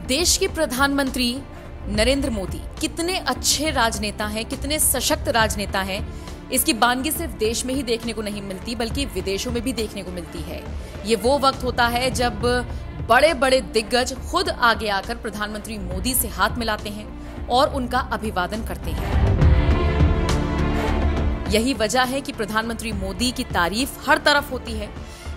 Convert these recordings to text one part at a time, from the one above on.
देश के प्रधानमंत्री नरेंद्र मोदी कितने अच्छे राजनेता हैं, कितने सशक्त राजनेता हैं, इसकी बानगी सिर्फ देश में ही देखने को नहीं मिलती बल्कि विदेशों में भी देखने को मिलती है। ये वो वक्त होता है जब बड़े बड़े दिग्गज खुद आगे आकर प्रधानमंत्री मोदी से हाथ मिलाते हैं और उनका अभिवादन करते हैं। यही वजह है कि प्रधानमंत्री मोदी की तारीफ हर तरफ होती है।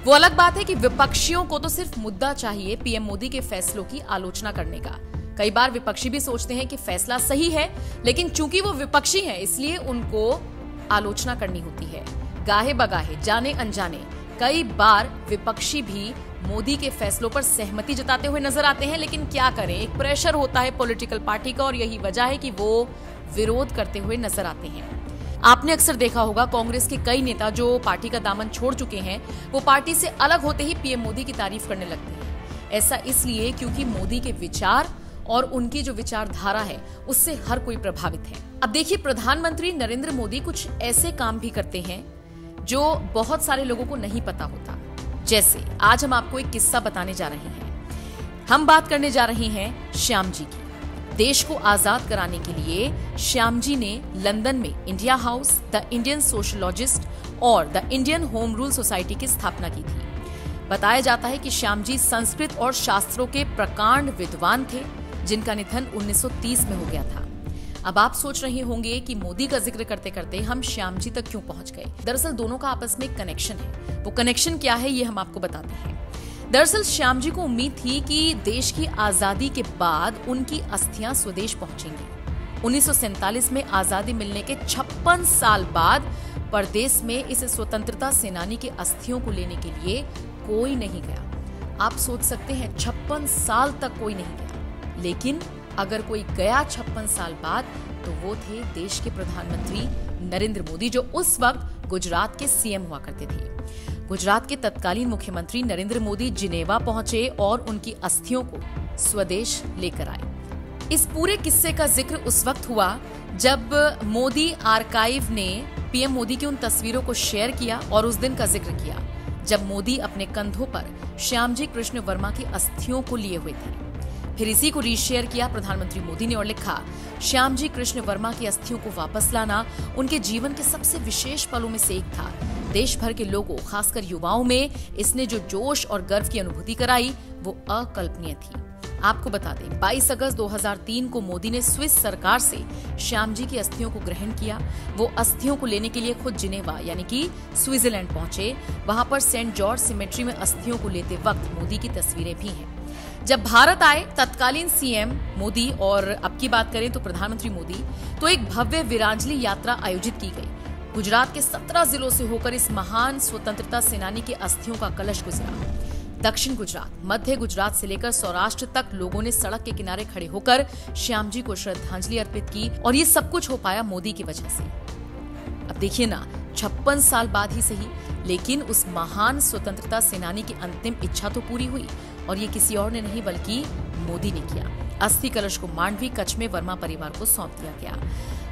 वो अलग बात है कि विपक्षियों को तो सिर्फ मुद्दा चाहिए पीएम मोदी के फैसलों की आलोचना करने का। कई बार विपक्षी भी सोचते हैं कि फैसला सही है, लेकिन चूंकि वो विपक्षी हैं इसलिए उनको आलोचना करनी होती है। गाहे बगाहे, जाने अनजाने कई बार विपक्षी भी मोदी के फैसलों पर सहमति जताते हुए नजर आते हैं, लेकिन क्या करें, एक प्रेशर होता है पॉलिटिकल पार्टी का और यही वजह है कि वो विरोध करते हुए नजर आते हैं। आपने अक्सर देखा होगा कांग्रेस के कई नेता जो पार्टी का दामन छोड़ चुके हैं, वो पार्टी से अलग होते ही पीएम मोदी की तारीफ करने लगते हैं। ऐसा इसलिए क्योंकि मोदी के विचार और उनकी जो विचारधारा है उससे हर कोई प्रभावित है। अब देखिए, प्रधानमंत्री नरेंद्र मोदी कुछ ऐसे काम भी करते हैं जो बहुत सारे लोगों को नहीं पता होता। जैसे आज हम आपको एक किस्सा बताने जा रहे हैं। हम बात करने जा रहे हैं श्याम जी की। देश को आजाद कराने के लिए श्याम जी ने लंदन में India House, the Indian Sociologist और the Indian Home Rule Society की स्थापना की थी। बताया जाता है कि श्याम जी संस्कृत और शास्त्रों के प्रकांड विद्वान थे, जिनका निधन 1930 में हो गया था। अब आप सोच रहे होंगे कि मोदी का जिक्र करते करते हम श्याम जी तक क्यों पहुंच गए। दरअसल दोनों का आपस में एक कनेक्शन है। वो कनेक्शन क्या है ये हम आपको बताते हैं। दरअसल श्याम जी को उम्मीद थी कि देश की आजादी के बाद उनकी अस्थियां स्वदेश पहुंचेंगी। 1947 में आजादी मिलने के 56 साल बाद परदेश में इस स्वतंत्रता सेनानी के अस्थियों को लेने के लिए कोई नहीं गया। आप सोच सकते हैं 56 साल तक कोई नहीं गया, लेकिन अगर कोई गया 56 साल बाद तो वो थे देश के प्रधानमंत्री नरेंद्र मोदी, जो उस वक्त गुजरात के सीएम हुआ करते थे। गुजरात के तत्कालीन मुख्यमंत्री नरेंद्र मोदी जिनेवा पहुंचे और उनकी अस्थियों को स्वदेश लेकर आए। इस पूरे किस्से का जिक्र उस वक्त हुआ जब मोदी आर्काइव ने पीएम मोदी की उन तस्वीरों को शेयर किया और उस दिन का जिक्र किया जब मोदी अपने कंधों पर श्यामजी कृष्ण वर्मा की अस्थियों को लिए हुए थे। फिर इसी को रीशेयर किया प्रधानमंत्री मोदी ने और लिखा, श्यामजी कृष्ण वर्मा की अस्थियों को वापस लाना उनके जीवन के सबसे विशेष पलों में से एक था। देश भर के लोगों, खासकर युवाओं में इसने जो जोश और गर्व की अनुभूति कराई वो अकल्पनीय थी। आपको बता दें, 22 अगस्त 2003 को मोदी ने स्विस सरकार से श्याम जी की अस्थियों को ग्रहण किया। वो अस्थियों को लेने के लिए खुद जिनेवा यानी कि स्विट्जरलैंड पहुंचे। वहां पर सेंट जॉर्ज सिमेट्री में अस्थियों को लेते वक्त मोदी की तस्वीरें भी हैं। जब भारत आए तत्कालीन सीएम मोदी और अब की बात करें तो प्रधानमंत्री मोदी, तो एक भव्य वीरांजलि यात्रा आयोजित की गई। गुजरात के 17 जिलों से होकर इस महान स्वतंत्रता सेनानी के अस्थियों का कलश गुजरा। दक्षिण गुजरात, मध्य गुजरात से लेकर सौराष्ट्र तक लोगों ने सड़क के किनारे खड़े होकर श्याम जी को श्रद्धांजलि अर्पित की और ये सब कुछ हो पाया मोदी की वजह से। अब देखिए ना, 56 साल बाद ही सही, लेकिन उस महान स्वतंत्रता सेनानी की अंतिम इच्छा तो पूरी हुई और ये किसी और ने नहीं बल्कि मोदी ने किया। अस्थि कलश को मांडवी, कच्छ में वर्मा परिवार को सौंप दिया गया।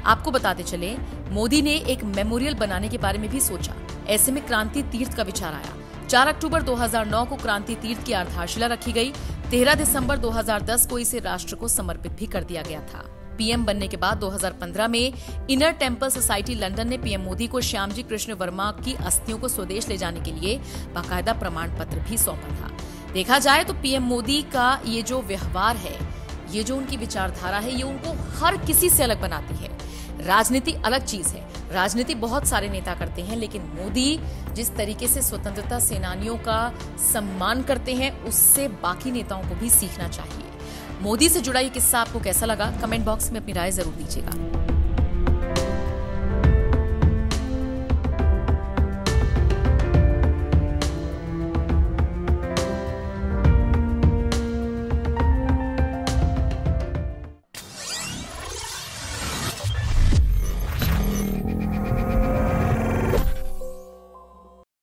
आपको बताते चले, मोदी ने एक मेमोरियल बनाने के बारे में भी सोचा। ऐसे में क्रांति तीर्थ का विचार आया। 4 अक्टूबर 2009 को क्रांति तीर्थ की आधारशिला रखी गई। 13 दिसंबर 2010 को इसे राष्ट्र को समर्पित भी कर दिया गया था। पीएम बनने के बाद 2015 में इनर टेम्पल सोसाइटी लंदन ने पीएम मोदी को श्यामजी कृष्ण वर्मा की अस्थियों को स्वदेश ले जाने के लिए बाकायदा प्रमाण पत्र भी सौंपा था। देखा जाए तो पीएम मोदी का ये जो व्यवहार है, ये जो उनकी विचारधारा है, ये उनको हर किसी से अलग बनाती है। राजनीति अलग चीज है, राजनीति बहुत सारे नेता करते हैं, लेकिन मोदी जिस तरीके से स्वतंत्रता सेनानियों का सम्मान करते हैं उससे बाकी नेताओं को भी सीखना चाहिए। मोदी से जुड़ा ये किस्सा आपको कैसा लगा? कमेंट बॉक्स में अपनी राय जरूर दीजिएगा।